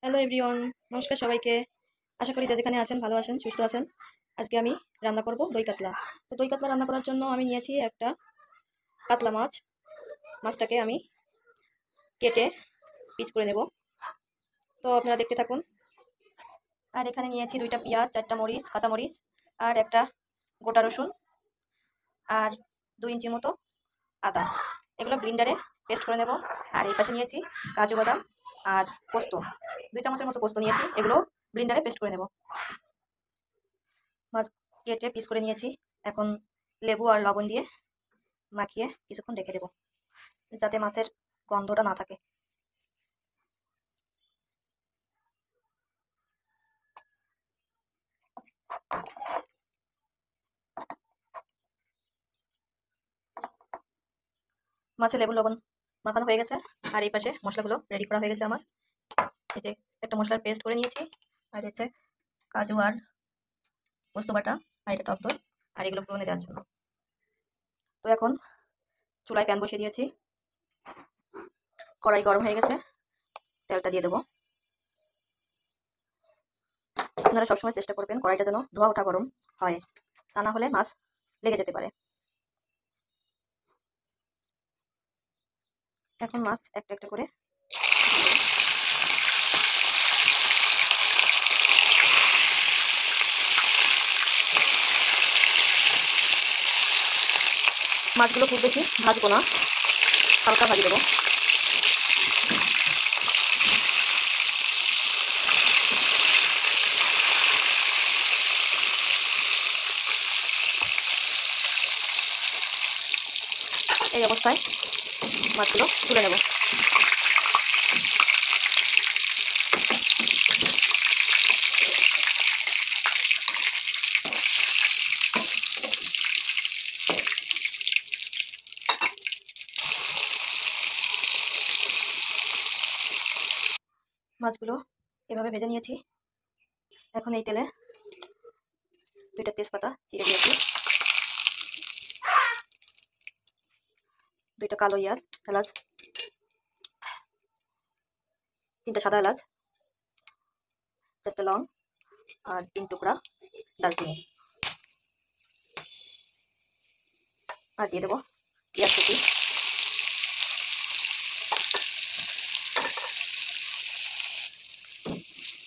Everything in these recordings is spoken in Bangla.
হ্যালো এভরিওয়ান, নমস্কার সবাইকে। আশা করি যে যেখানে আছেন ভালো আছেন, সুস্থ আছেন। আজকে আমি রান্না করব দই কাতলা। তো দই কাতলা রান্না করার জন্য আমি নিয়েছি একটা কাতলা মাছ। মাছটাকে আমি কেটে পিস করে নেব। তো আপনারা দেখতে থাকুন। আর এখানে নিয়েছি 2টা পেঁয়াজ, 4টা মরিচ, কাঁচামরিচ, আর একটা গোটা রসুন, আর 2 ইঞ্চি মতো আদা। এগুলো ব্লিন্ডারে পেস্ট করে নেব। আর এই পাশে নিয়েছি কাজু বাদাম আর পোস্ত, 2 চামচের মতো পোস্ত নিয়েছি। এগুলো ব্লিন্ডারে পেস্ট করে নেব। মাছ কেটে পিস করে নিয়েছি। এখন লেবু আর লবণ দিয়ে মাখিয়ে কিছুক্ষণ রেখে দেবো, যাতে মাছের গন্ধটা না থাকে। মাছে লেবু লবণ মাখানো হয়ে গেছে। আর এই পাশে মশলাগুলো রেডি করা হয়ে গেছে আমার। এই যে একটা মশলার পেস্ট করে নিয়েছি, আর হচ্ছে কাজু আর পোস্ত বাটা, আর এটা টক দই, আর এগুলো ফোড়নে দেওয়ার জন্য। তো এখন চুলায় প্যান বসিয়ে দিয়েছি, কড়াই গরম হয়ে গেছে, তেলটা দিয়ে দেবো। আপনারা সবসময় চেষ্টা করবেন কড়াইটা যেন ধোয়া ওঠা গরম হয়, তা না হলে মাছ লেগে যেতে পারে। এখন মাছ একটা একটা করে মাছগুলো খুব বেশি ভাজবো না, হালকা ভাজি দেবো। এই অবস্থায় মাছগুলো তুলে নেব। মাছগুলো এভাবে ভেজে নিয়েছি। এখন এই তেলে 2টা তেজপাতা চিড়ে দিয়েছি, 2টা কালো এলাচ, 3টা সাদা এলাচ, 4টা লং, আর 3 টুকরা দারচিনি। আর দিয়ে দেবো পেঁয়াজ কুচি।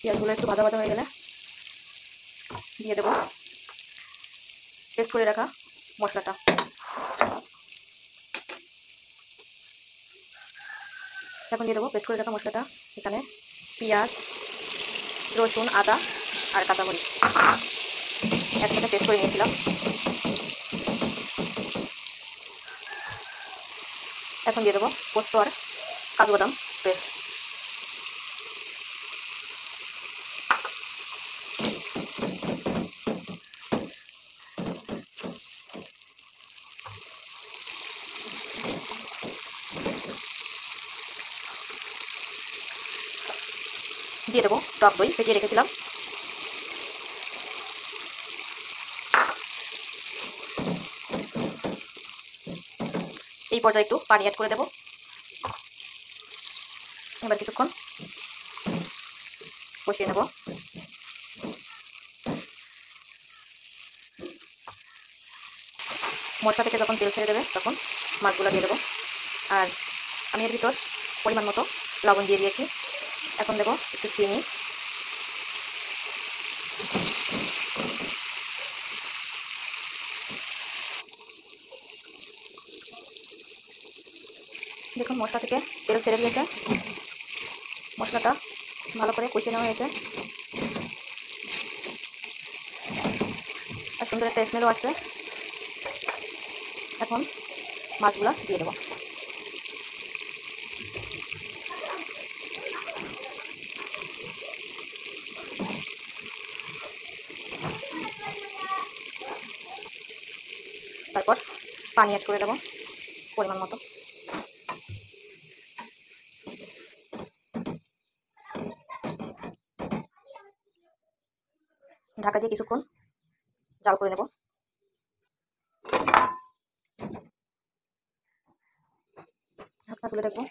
পেঁয়াজগুলো একটু ভাজা ভাজা হয়ে গেলে দিয়ে দেবো পেস্ট করে রাখা মশলাটা। এখন দিয়ে দেবো পেস্ট করে রাখা মশলাটা। এখানে পেঁয়াজ, রসুন, আদা আর কাঁচামরিচ একসাথে পেস্ট করে নিয়েছিলাম। এখন দিয়ে দেবো পোস্ত আর কাজু বাদাম পেস্ট। দিয়ে দেবো টক দই ফেটিয়ে রেখেছিলাম। এই পর্যায়ে একটু পানি অ্যাড করে দেবো। এবার কিছুক্ষণ কষিয়ে নেব। মশলা থেকে যখন তেল ছেড়ে দেবে তখন মাছগুলো দিয়ে দেবো। আর আমি এর ভিতর পরিমাণ মতো লবণ দিয়ে দিয়েছি। এখন দেবো একটু চিনি, দেখুন মশলা থেকে তেল ছেড়ে দিয়েছে। মশলাটা ভালো করে কষিয়ে নেওয়া হয়েছে, আর সুন্দর একটা স্মেলও আসছে। এখন মাছগুলো দিয়ে দেবো। তারপর পানি অ্যাড করে দেবো পরিমাণ মতো। ঢাকা দিয়ে কিছুক্ষণ জাল করে নেব। ঢাকনা তুলে দেখবো।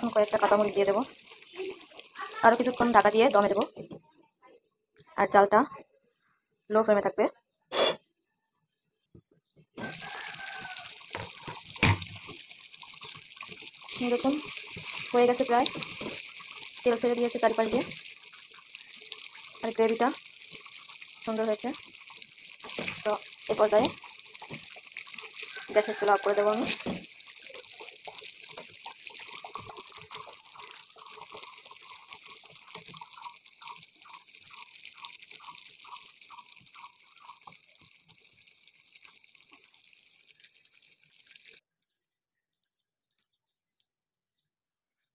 এখন কয়েকটা কাঁচামরিচ দিয়ে দেবো, আরও কিছুক্ষণ ঢাকা দিয়ে দমে দেবো, আর চালটা লো ফ্লেমে থাকবে। দেখুন হয়ে গেছে প্রায়, তেল ছেড়ে দিয়েছে চারিপাশ দিয়ে, আর গ্রেভিটা সুন্দর হয়েছে। তো এ পর্যায়ে গ্যাসের চুলা অফ করে দেবো আমি।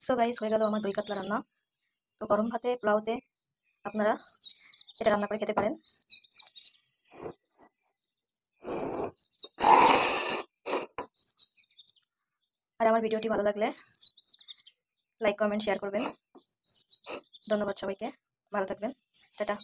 সো গাইস, হয়ে গেল আমার দই কাতলা রান্না। তো গরম ভাতে, পোলাওতে আপনারা এটা রান্না করে খেতে পারেন। আর আমার ভিডিওটি ভালো লাগলে লাইক, কমেন্ট, শেয়ার করবেন। ধন্যবাদ সবাইকে, ভালো থাকবেন, টাটা।